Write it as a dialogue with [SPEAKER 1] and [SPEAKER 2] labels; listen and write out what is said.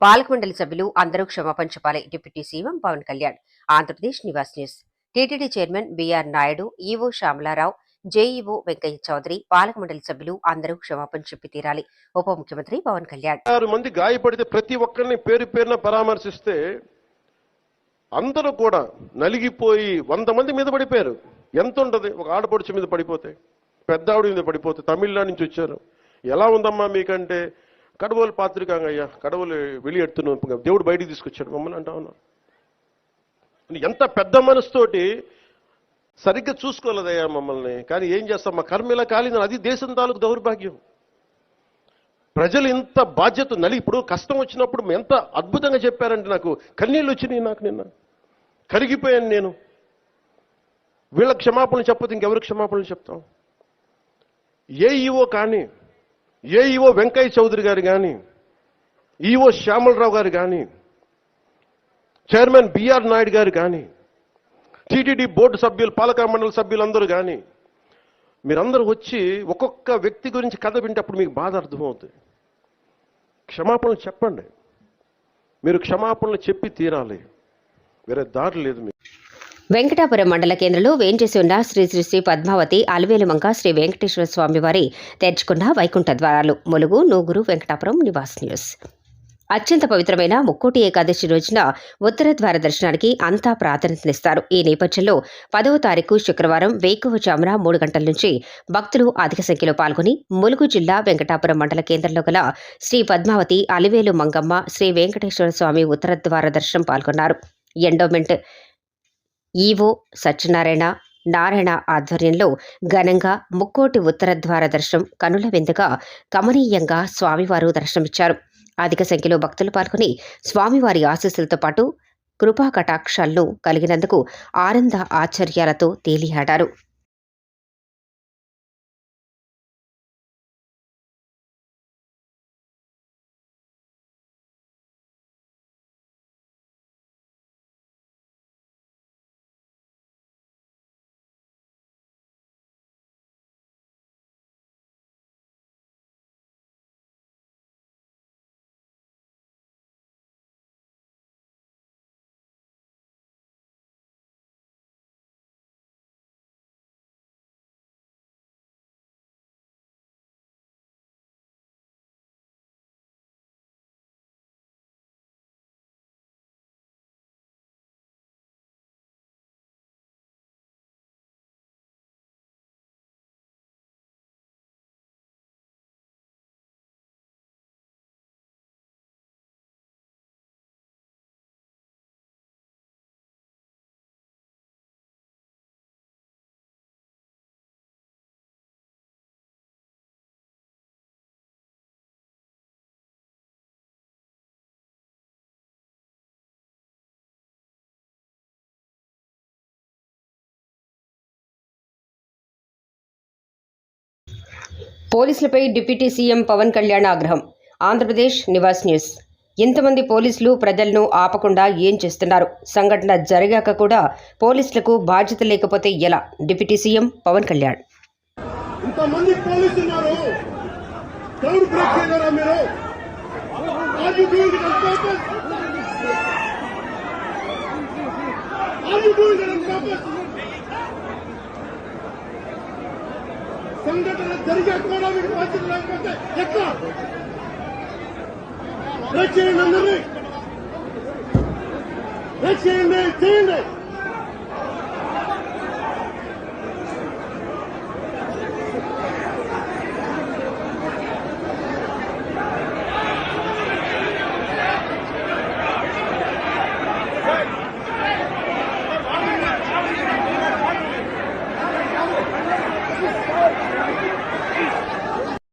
[SPEAKER 1] పాలకమండలి సభ్యులు అందరూ క్షమాపణ చెప్పాలి. Deputy CM Pawan Kalyan. Andhra Pradesh Nivas news. TTD chairman BR Naidu, EO Shyamala Rao, JEO Venkaiah Chowdary, పాలకమండలి సభ్యులు అందరూ క్షమాపణ చెప్పి తీరాలి. ఉప ముఖ్యమంత్రి పవన్ కళ్యాణ్.
[SPEAKER 2] 6 మంది గాయపడితే ప్రతి ఒక్కరిని పేరు పేరున పరామర్శిస్తే అందరూ కూడా నలిగిపోయి 100 మంది మీద పడిపోయారు. ఎంత ఉంటది ఒక ఆడపడుచు మీద పడిపోతే, పెద్ద ఆవిడ మీద పడిపోతే, తమిళనాడు నుంచి వచ్చారు. ఎలా ఉందమ్మా మీకంటే కడవలు పాత్రికాంగయ్యా, కడవలు వెళ్ళి దేవుడు బయటికి తీసుకొచ్చాడు మమ్మల్ని అంటా ఉన్నారు. ఎంత పెద్ద మనసుతోటి సరిగ్గా చూసుకోలేదయ్యా మమ్మల్ని. కానీ ఏం చేస్తాం, మా కర్మ ఇలా కాలిందని. అది దేశం తాలూకు దౌర్భాగ్యం. ప్రజలు ఇంత బాధ్యత ఇప్పుడు కష్టం వచ్చినప్పుడు ఎంత అద్భుతంగా చెప్పారంటే నాకు కన్నీళ్ళు వచ్చినాయి. నాకు నిన్న కరిగిపోయాను నేను. వీళ్ళ క్షమాపణలు చెప్పదు ఇంకెవరికి క్షమాపణలు చెప్తాం? ఏఈఓ కానీ, ఏఈఓ వెంకయ్య చౌదరి గారు కానీ, ఈఓ శ్యామలరావు గారు కానీ, చైర్మన్ బిఆర్ నాయుడు గారు కానీ, టీటీడీ బోర్డు సభ్యులు, పాలక మండలి సభ్యులందరూ కానీ, మీరందరూ వచ్చి ఒక్కొక్క వ్యక్తి గురించి కథ వింటప్పుడు మీకు బాధ అర్థమవుతుంది. క్షమాపణలు చెప్పండి. మీరు క్షమాపణలు చెప్పి తీరాలి. వేరే దారి లేదు మీకు.
[SPEAKER 1] వెంకటాపురం మండల కేంద్రంలో వేంచేసి ఉన్న శ్రీ శ్రీ శ్రీ పద్మావతి అలివేలుమంక శ్రీ వెంకటేశ్వర స్వామి వారి తెరుచుకున్న వైకుంఠ ద్వారాలు. ములుగు, నూగురు, వెంకటాపురం నివాస్ న్యూస్. అత్యంత పవిత్రమైన ముక్కోటి ఏకాదశి రోజున ఉత్తర ద్వార దర్శనానికి అంతా ప్రాధాన్యతనిస్తారు. ఈ నేపథ్యంలో 10వ తారీఖు శుక్రవారం వేకువజామున 3 గంటల నుంచి భక్తులు అధిక సంఖ్యలో పాల్గొని ములుగు జిల్లా వెంకటాపురం మండల కేంద్రంలో గల శ్రీ పద్మావతి అలివేలు మంగమ్మ శ్రీ వెంకటేశ్వర స్వామి ఉత్తర ద్వార దర్శనం పాల్గొన్నారు. ఎండోమెంట్ ఈవో నారాయణ ఆధ్వర్యంలో ఘనంగా ముక్కోటి ఉత్తర ద్వార దర్శనం కనుల విందుగా కమనీయంగా స్వామివారు దర్శనమిచ్చారు. అధిక సంఖ్యలో భక్తులు పాల్గొని స్వామివారి ఆశీస్సులతో పాటు కృపా కటాక్షాలను కలిగినందుకు ఆనంద ఆశ్చర్యాలతో తేలియాడారు. పోలీసులపై డిప్యూటీ సీఎం పవన్ కళ్యాణ్ ఆగ్రహం. ఆంధ్రప్రదేశ్ నివాస్ న్యూస్. ఎంతమంది పోలీసులు ప్రజలను ఆపకుండా ఏం చేస్తున్నారు? సంఘటన జరిగాక కూడా పోలీసులకు బాధ్యత లేకపోతే ఎలా? Deputy CM Pawan Kalyan.
[SPEAKER 3] సంఘటన జరిగాక కూడా మీకు బాధ్యత లేకపోతే ఎట్లా? చేయండి, అందరినీ చేయండి.